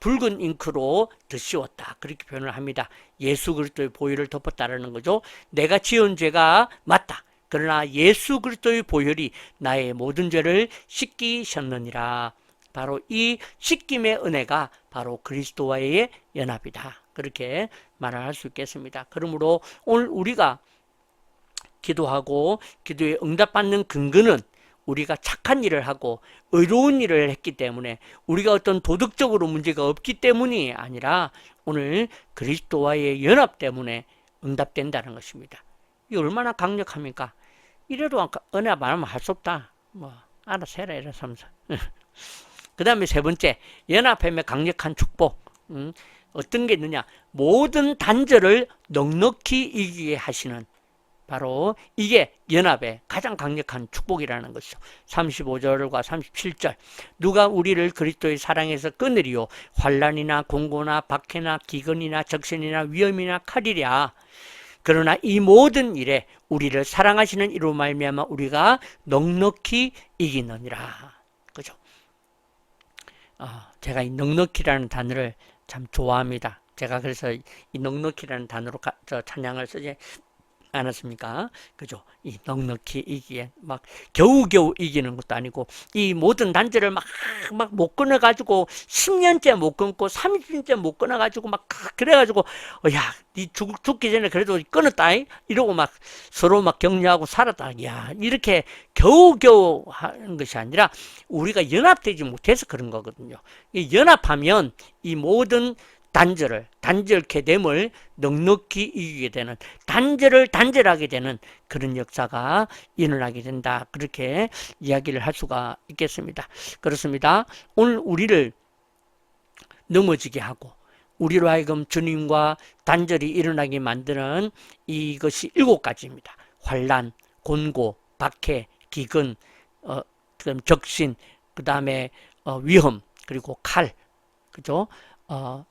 붉은 잉크로 덧씌웠다. 그렇게 표현을 합니다. 예수 그리스도의 보혈을 덮었다라는 거죠. 내가 지은 죄가 맞다. 그러나 예수 그리스도의 보혈이 나의 모든 죄를 씻기셨느니라. 바로 이 씻김의 은혜가 바로 그리스도와의 연합이다. 그렇게 말을 할 수 있겠습니다. 그러므로 오늘 우리가 기도하고 기도에 응답받는 근거는 우리가 착한 일을 하고 의로운 일을 했기 때문에, 우리가 어떤 도덕적으로 문제가 없기 때문이 아니라 오늘 그리스도와의 연합 때문에 응답된다는 것입니다. 이 얼마나 강력합니까? 이래도 은혜 말하면 할 수 없다. 알아서 해라 이래서 하면서. 그 다음에 세 번째, 연합함의 강력한 축복. 어떤 게 있느냐? 모든 단절을 넉넉히 이기게 하시는, 바로 이게 연합의 가장 강력한 축복이라는 것이죠. 35절과 37절. 누가 우리를 그리스도의 사랑에서 끊으리요? 환난이나 공고나 박해나 기근이나 적신이나 위험이나 칼이랴. 그러나 이 모든 일에 우리를 사랑하시는 이로 말미암아 우리가 넉넉히 이기느니라. 그죠? 제가 이 넉넉히라는 단어를 참 좋아합니다. 제가 그래서 이 넉넉히라는 단어로 찬양을 쓰지 않았습니까? 그죠? 이 넉넉히 이기에 막 겨우겨우 이기는 것도 아니고, 이 모든 단절을 막 못 끊어가지고 10년째 못 끊고 30년째 못 끊어가지고 막 그래가지고 야, 니 죽기 전에 그래도 끊었다 이러고 막 서로 막 격려하고 살았다. 야, 이렇게 겨우겨우 하는 것이 아니라 우리가 연합되지 못해서 그런 거거든요. 이 연합하면 이 모든 단절케 됨을 넉넉히 이기게 되는, 단절하게 되는 그런 역사가 일어나게 된다. 그렇게 이야기를 할 수가 있겠습니다. 그렇습니다. 오늘 우리를 넘어지게 하고 우리로 하여금 주님과 단절이 일어나게 만드는 이것이 7가지입니다. 환난, 곤고, 박해, 기근, 그다음 적신, 그 다음에 위험, 그리고 칼, 그죠?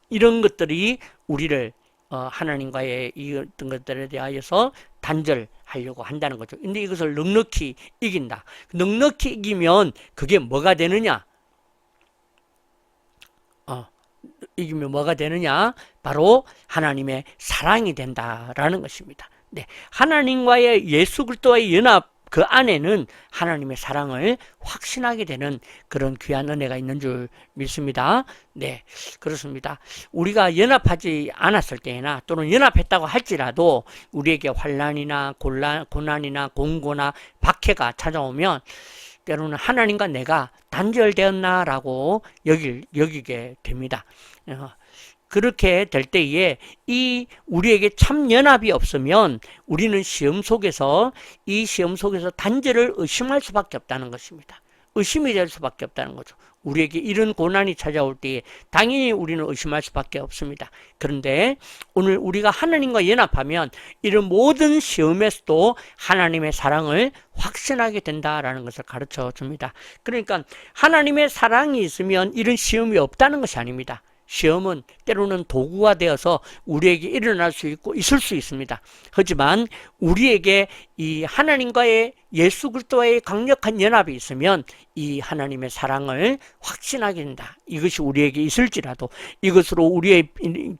이런 것들이 우리를 하나님과의 어떤 것들에 대하여서 단절하려고 한다는 거죠. 근데 이것을 넉넉히 이긴다. 넉넉히 이기면 그게 뭐가 되느냐? 이기면 뭐가 되느냐? 바로 하나님의 사랑이 된다라는 것입니다. 네, 하나님과의 예수 그리스도와의 연합 그 안에는 하나님의 사랑을 확신하게 되는 그런 귀한 은혜가 있는 줄 믿습니다. 네, 그렇습니다. 우리가 연합하지 않았을 때나 또는 연합했다고 할지라도 우리에게 환난이나 고난이나 공고나 박해가 찾아오면 때로는 하나님과 내가 단절되었나라고 여기게 됩니다. 그렇게 될 때에 이 우리에게 참 연합이 없으면 우리는 이 시험 속에서 단절을 의심할 수밖에 없다는 것입니다. 의심이 될 수밖에 없다는 거죠. 우리에게 이런 고난이 찾아올 때에 당연히 우리는 의심할 수밖에 없습니다. 그런데 오늘 우리가 하나님과 연합하면 이런 모든 시험에서도 하나님의 사랑을 확신하게 된다라는 것을 가르쳐 줍니다. 그러니까 하나님의 사랑이 있으면 이런 시험이 없다는 것이 아닙니다. 시험은 때로는 도구가 되어서 우리에게 일어날 수 있고 있을 수 있습니다. 하지만 우리에게 이 하나님과의 예수 그리스도와의 강력한 연합이 있으면 이 하나님의 사랑을 확신하게 된다. 이것이 우리에게 있을지라도 이것으로 우리의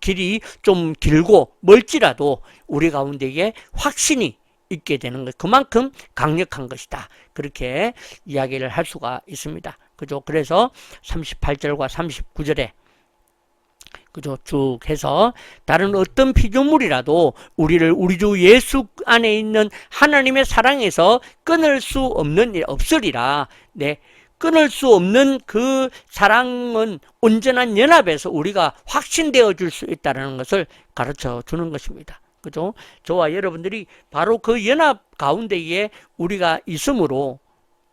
길이 좀 길고 멀지라도 우리 가운데에 확신이 있게 되는 것, 그만큼 강력한 것이다. 그렇게 이야기를 할 수가 있습니다. 그죠? 그래서 38절과 39절에 그죠? 쭉 해서 다른 어떤 피조물이라도 우리를 우리 주 예수 안에 있는 하나님의 사랑에서 끊을 수 없는 일 없으리라. 네. 끊을 수 없는 그 사랑은 온전한 연합에서 우리가 확신되어 줄 수 있다는 것을 가르쳐 주는 것입니다. 그죠? 저와 여러분들이 바로 그 연합 가운데에 우리가 있으므로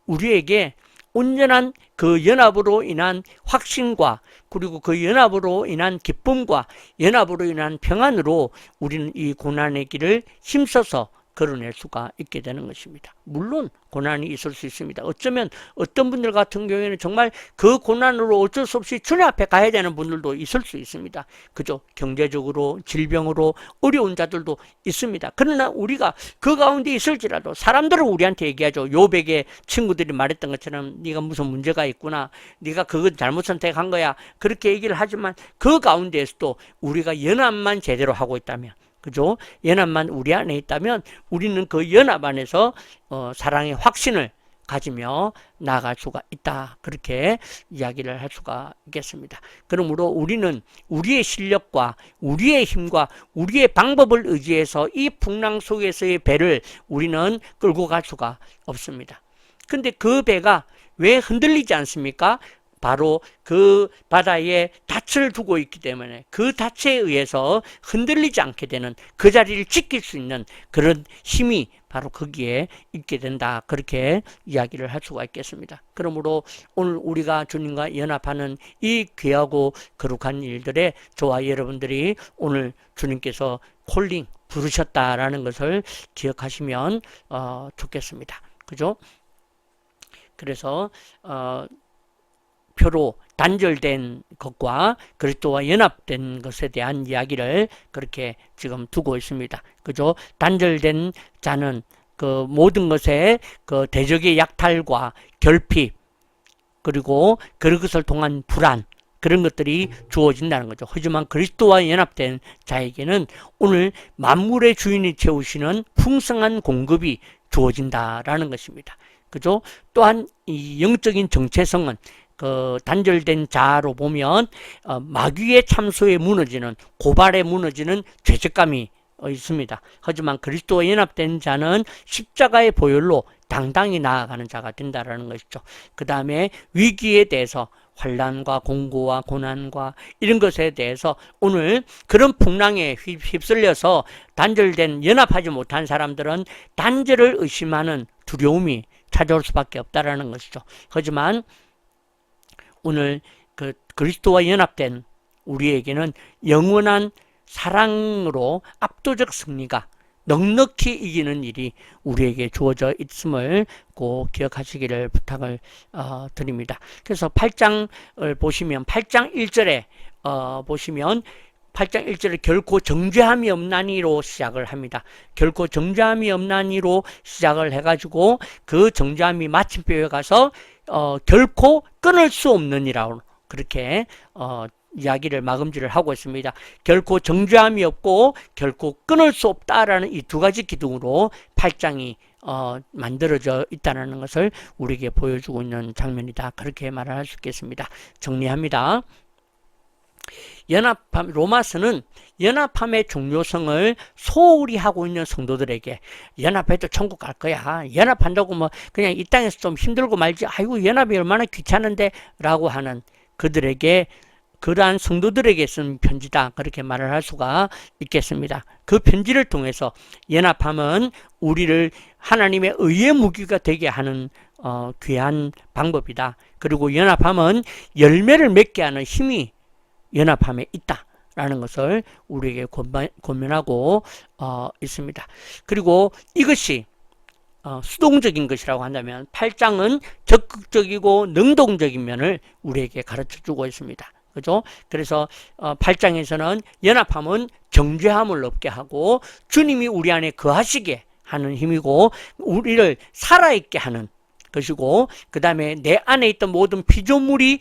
우리에게 온전한 그 연합으로 인한 확신과 그리고 그 연합으로 인한 기쁨과 연합으로 인한 평안으로 우리는 이 고난의 길을 힘써서 걸어낼 수가 있게 되는 것입니다. 물론 고난이 있을 수 있습니다. 어쩌면 어떤 분들 같은 경우에는 정말 그 고난으로 어쩔 수 없이 주님 앞에 가야 되는 분들도 있을 수 있습니다. 그죠? 경제적으로, 질병으로 어려운 자들도 있습니다. 그러나 우리가 그 가운데 있을지라도 사람들은 우리한테 얘기하죠. 요백의 친구들이 말했던 것처럼 네가 무슨 문제가 있구나. 네가 그건 잘못 선택한 거야. 그렇게 얘기를 하지만 그 가운데에서도 우리가 연합만 제대로 하고 있다면 그죠? 연합만 우리 안에 있다면 우리는 그 연합 안에서 사랑의 확신을 가지며 나아갈 수가 있다. 그렇게 이야기를 할 수가 있겠습니다. 그러므로 우리는 우리의 실력과 우리의 힘과 우리의 방법을 의지해서 이 풍랑 속에서의 배를 우리는 끌고 갈 수가 없습니다. 근데 그 배가 왜 흔들리지 않습니까? 바로 그 바다에 닻을 두고 있기 때문에 그 닻에 의해서 흔들리지 않게 되는 그 자리를 지킬 수 있는 그런 힘이 바로 거기에 있게 된다. 그렇게 이야기를 할 수가 있겠습니다. 그러므로 오늘 우리가 주님과 연합하는 이 귀하고 거룩한 일들에 저와 여러분들이 오늘 주님께서 콜링 부르셨다라는 것을 기억하시면 좋겠습니다. 그죠? 그래서 표로 단절된 것과 그리스도와 연합된 것에 대한 이야기를 그렇게 지금 두고 있습니다. 그죠? 단절된 자는 그 모든 것에 그 대적의 약탈과 결핍 그리고 그것을 통한 불안 그런 것들이 주어진다는 거죠. 하지만 그리스도와 연합된 자에게는 오늘 만물의 주인이 채우시는 풍성한 공급이 주어진다라는 것입니다. 그죠? 또한 이 영적인 정체성은 그 단절된 자로 보면 마귀의 참소에 무너지는 고발에 무너지는 죄책감이 있습니다. 하지만 그리스도와 연합된 자는 십자가의 보혈로 당당히 나아가는 자가 된다라는 것이죠. 그 다음에 위기에 대해서 환난과 공고와 고난과 이런 것에 대해서 오늘 그런 풍랑에 휩쓸려서 단절된 연합하지 못한 사람들은 단절을 의심하는 두려움이 찾아올 수밖에 없다라는 것이죠. 하지만 오늘 그 그리스도와 연합된 우리에게는 영원한 사랑으로 압도적 승리가 넉넉히 이기는 일이 우리에게 주어져 있음을 꼭 기억하시기를 부탁을 드립니다. 그래서 8장을 보시면 8장 1절에 보시면 8장 1절에 결코 정죄함이 없나니로 시작을 합니다. 결코 정죄함이 없나니로 시작을 해가지고 그 정죄함이 마침표에 가서 결코 끊을 수 없느니라고 그렇게 이야기를 마감질을 하고 있습니다. 결코 정죄함이 없고 결코 끊을 수 없다라는 이 두 가지 기둥으로 8장이 만들어져 있다는 것을 우리에게 보여주고 있는 장면이다. 그렇게 말을 할 수 있겠습니다. 정리합니다. 연합함, 로마서는 연합함의 중요성을 소홀히 하고 있는 성도들에게, 연합해도 천국 갈 거야, 연합한다고 뭐 그냥 이 땅에서 좀 힘들고 말지, 아이고 연합이 얼마나 귀찮은데 라고 하는 그들에게, 그러한 성도들에게 쓴 편지다. 그렇게 말을 할 수가 있겠습니다. 그 편지를 통해서 연합함은 우리를 하나님의 의의 무기가 되게 하는 귀한 방법이다. 그리고 연합함은 열매를 맺게 하는 힘이 연합함에 있다라는 것을 우리에게 권면하고 있습니다. 그리고 이것이 수동적인 것이라고 한다면 8장은 적극적이고 능동적인 면을 우리에게 가르쳐주고 있습니다. 그죠? 그래서 8장에서는 연합함은 정죄함을 없게 하고 주님이 우리 안에 거하시게 하는 힘이고 우리를 살아있게 하는 것이고, 그 다음에 내 안에 있던 모든 피조물이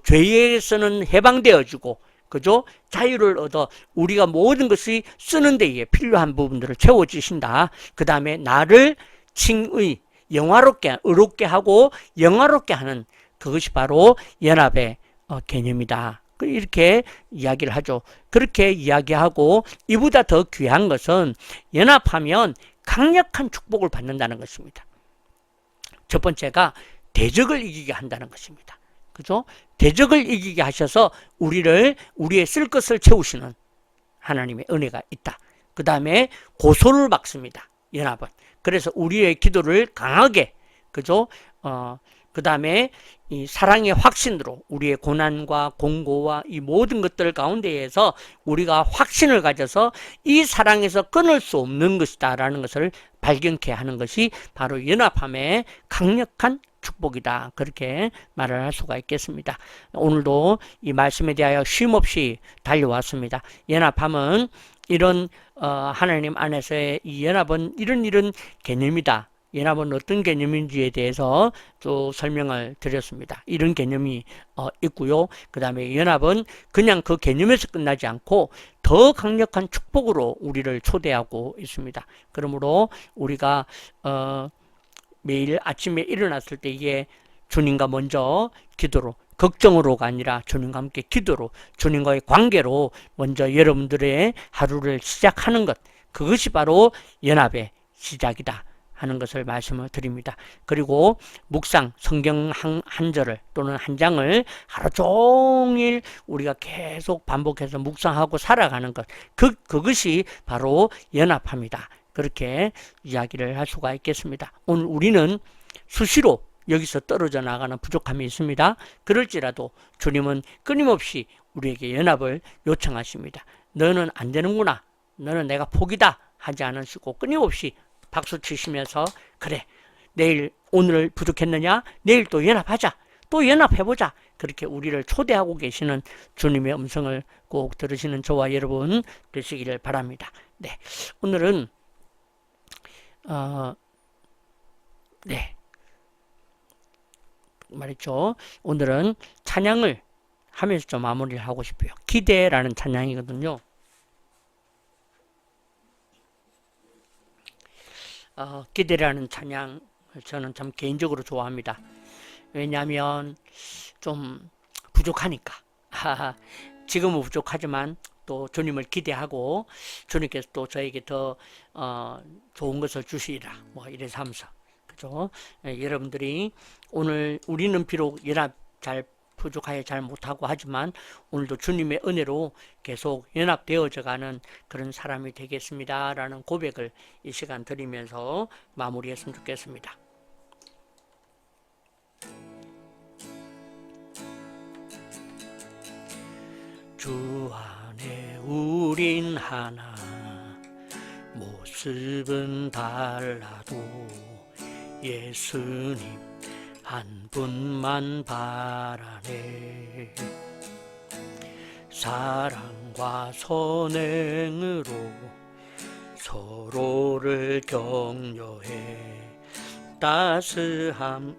죄에서는 해방되어지고, 그죠? 자유를 얻어 우리가 모든 것이 쓰는 데에 필요한 부분들을 채워주신다. 그 다음에 나를 칭의, 영화롭게, 의롭게 하고 영화롭게 하는 그것이 바로 연합의 개념이다. 이렇게 이야기를 하죠. 그렇게 이야기하고, 이보다 더 귀한 것은 연합하면 강력한 축복을 받는다는 것입니다. 첫 번째가 대적을 이기게 한다는 것입니다. 그죠? 대적을 이기게 하셔서 우리의 쓸 것을 채우시는 하나님의 은혜가 있다. 그 다음에 고소를 받습니다. 연합은. 그래서 우리의 기도를 강하게, 그죠? 그 다음에 이 사랑의 확신으로 우리의 고난과 공고와 이 모든 것들 가운데에서 우리가 확신을 가져서 이 사랑에서 끊을 수 없는 것이다 라는 것을 발견케 하는 것이 바로 연합함의 강력한 축복이다. 그렇게 말을 할 수가 있겠습니다. 오늘도 이 말씀에 대하여 쉼없이 달려왔습니다. 연합함은 이런 하나님 안에서의 이 연합은 이런 개념이다. 연합은 어떤 개념인지에 대해서 또 설명을 드렸습니다. 이런 개념이 있고요. 그 다음에 연합은 그냥 그 개념에서 끝나지 않고 더 강력한 축복으로 우리를 초대하고 있습니다. 그러므로 우리가 매일 아침에 일어났을 때 이게 주님과 먼저 기도로, 걱정으로가 아니라 주님과 함께 기도로, 주님과의 관계로 먼저 여러분들의 하루를 시작하는 것, 그것이 바로 연합의 시작이다 하는 것을 말씀을 드립니다. 그리고 묵상, 성경 한 절을 또는 한 장을 하루 종일 우리가 계속 반복해서 묵상하고 살아가는 것, 그것이 바로 연합합니다. 그렇게 이야기를 할 수가 있겠습니다. 오늘 우리는 수시로 여기서 떨어져 나가는 부족함이 있습니다. 그럴지라도 주님은 끊임없이 우리에게 연합을 요청하십니다. 너는 안 되는구나, 너는 내가 포기다 하지 않으시고 끊임없이 박수 치시면서, 그래, 오늘 부족했느냐? 내일 또 연합하자. 또 연합해보자. 그렇게 우리를 초대하고 계시는 주님의 음성을 꼭 들으시는 저와 여러분 되시기를 바랍니다. 네, 오늘은 말이죠. 오늘은 찬양을 하면서 좀 마무리를 하고 싶어요. 기대라는 찬양이거든요. 기대라는 찬양을 저는 참 개인적으로 좋아합니다. 왜냐하면 좀 부족하니까. 지금은 부족하지만 또 주님을 기대하고 주님께서 또 저에게 더 좋은 것을 주시리라, 뭐 이래서 하면서, 그죠? 여러분들이 오늘 우리는 비록 연합 잘 부족하여 잘 못하고 하지만 오늘도 주님의 은혜로 계속 연합되어져 가는 그런 사람이 되겠습니다 라는 고백을 이 시간 드리면서 마무리했으면 좋겠습니다. 주 안에 우린 하나, 모습은 달라도 예수님 한 분만 바라네. 사랑과 선행으로 서로를 격려해 따스함으로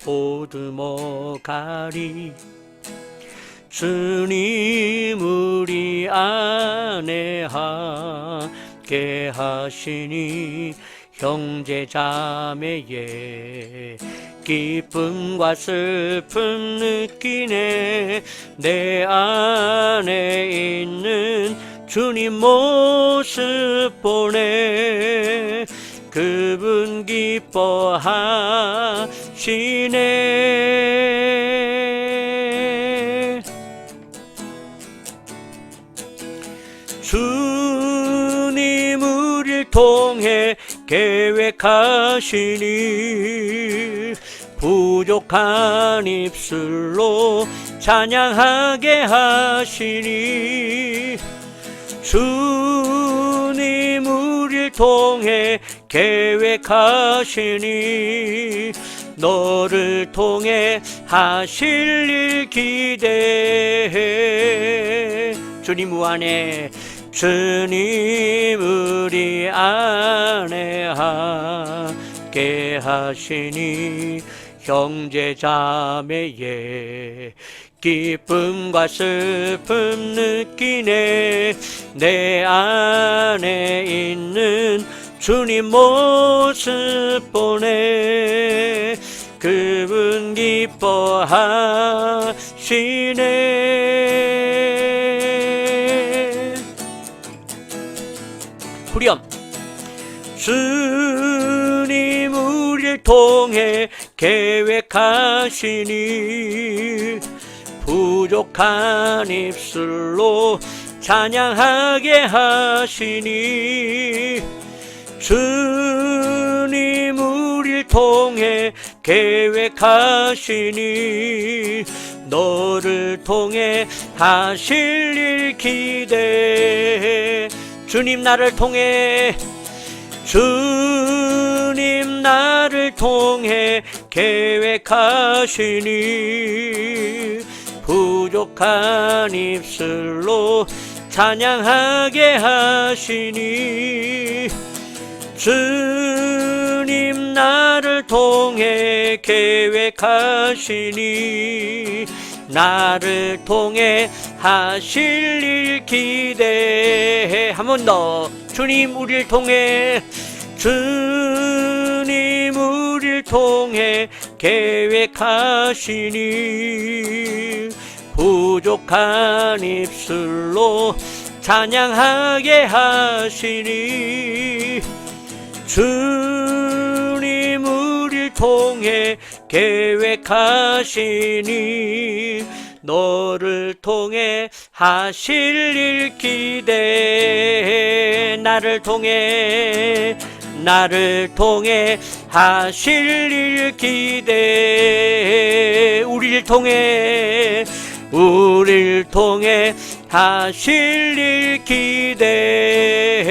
보듬어 가리. 주님 우리 안에 함께 하시니 형제 자매의 기쁨과 슬픔 느끼네. 내 안에 있는 주님 모습 보네. 그분 기뻐하시네. 주님 우릴 통해 계획하시니 부족한 입술로 찬양하게 하시니. 주님 우릴 통해 계획하시니 너를 통해 하실 일 기대해. 주님 안에 주님 우리 안에 함께 하시니 형제 자매의 기쁨과 슬픔 느끼네. 내 안에 있는 주님 모습 보네. 그분 기뻐하시네. 후렴. 주님 우릴 통해 계획하시니 부족한 입술로 찬양하게 하시니. 주님 우릴 통해 계획하시니 너를 통해 하실 일 기대해. 주님 나를 통해 주님 나를 통해 계획하시니 부족한 입술로 찬양하게 하시니. 주님 나를 통해 계획하시니 나를 통해 하실 일 기대해. 한 번 더. 주님 우릴 통해 주님 우릴 통해 계획하시니 부족한 입술로 찬양하게 하시니. 주님 우릴 통해 계획하시니 너를 통해 하실 일 기대해. 나를 통해 하실 일 기대해. 우리를 통해 하실 일 기대해.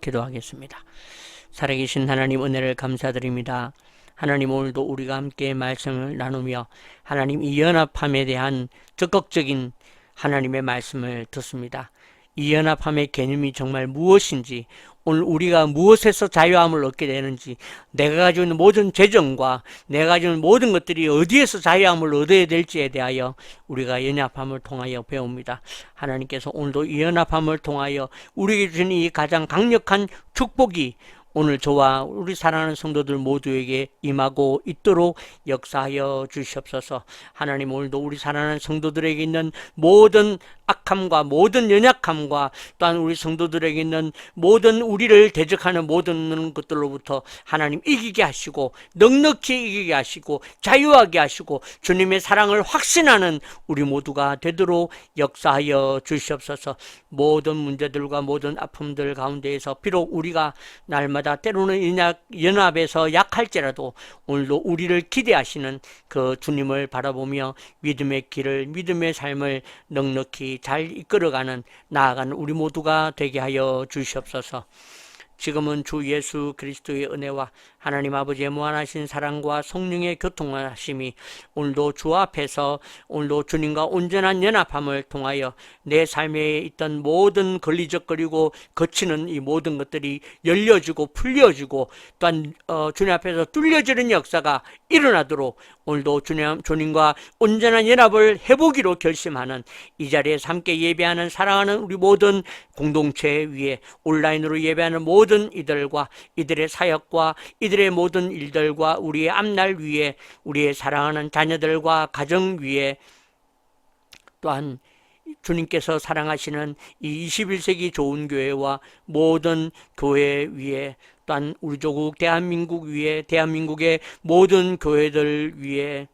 기도하겠습니다. 살아계신 하나님 은혜를 감사드립니다. 하나님 오늘도 우리가 함께 말씀을 나누며 하나님 이 연합함에 대한 적극적인 하나님의 말씀을 듣습니다. 이 연합함의 개념이 정말 무엇인지, 오늘 우리가 무엇에서 자유함을 얻게 되는지, 내가 가지고 있는 모든 재정과 내가 가지고 있는 모든 것들이 어디에서 자유함을 얻어야 될지에 대하여 우리가 연합함을 통하여 배웁니다. 하나님께서 오늘도 이 연합함을 통하여 우리에게 주신 이 가장 강력한 축복이 오늘 저와 우리 사랑하는 성도들 모두에게 임하고 있도록 역사하여 주시옵소서. 하나님 오늘도 우리 사랑하는 성도들에게 있는 모든 악함과 모든 연약함과 또한 우리 성도들에게 있는 모든 우리를 대적하는 모든 것들로부터 하나님 이기게 하시고 넉넉히 이기게 하시고 자유하게 하시고 주님의 사랑을 확신하는 우리 모두가 되도록 역사하여 주시옵소서. 모든 문제들과 모든 아픔들 가운데에서 비록 우리가 날마다 때로는 연합에서 약할지라도 오늘도 우리를 기대하시는 그 주님을 바라보며 믿음의 길을, 믿음의 삶을 넉넉히 잘 이끌어가는, 나아가는 우리 모두가 되게 하여 주시옵소서. 지금은 주 예수 그리스도의 은혜와 하나님 아버지의 무한하신 사랑과 성령의 교통하심이 오늘도 주 앞에서 오늘도 주님과 온전한 연합함을 통하여 내 삶에 있던 모든 걸리적거리고 거치는 이 모든 것들이 열려지고 풀려지고 또한 주님 앞에서 뚫려지는 역사가 일어나도록 오늘도 주님과 온전한 연합을 해보기로 결심하는 이 자리에서 함께 예배하는 사랑하는 우리 모든 공동체 위에 온라인으로 예배하는 모든 이들과 이들의 사역과 이들의 모든 일들과 우리의 앞날 위에 우리의 사랑하는 자녀들과 가정 위에 또한 주님께서 사랑하시는 이 21세기 좋은 교회와 모든 교회 위에 또한 우리 조국 대한민국 위에 대한민국의 모든 교회들 위에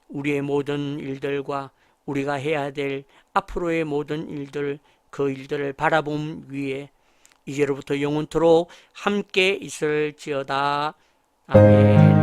우리의 모든 일들과 우리가 해야 될 앞으로의 모든 일들 그 일들을 바라봄 위에 이제로부터 영원토록 함께 있을지어다. 아멘.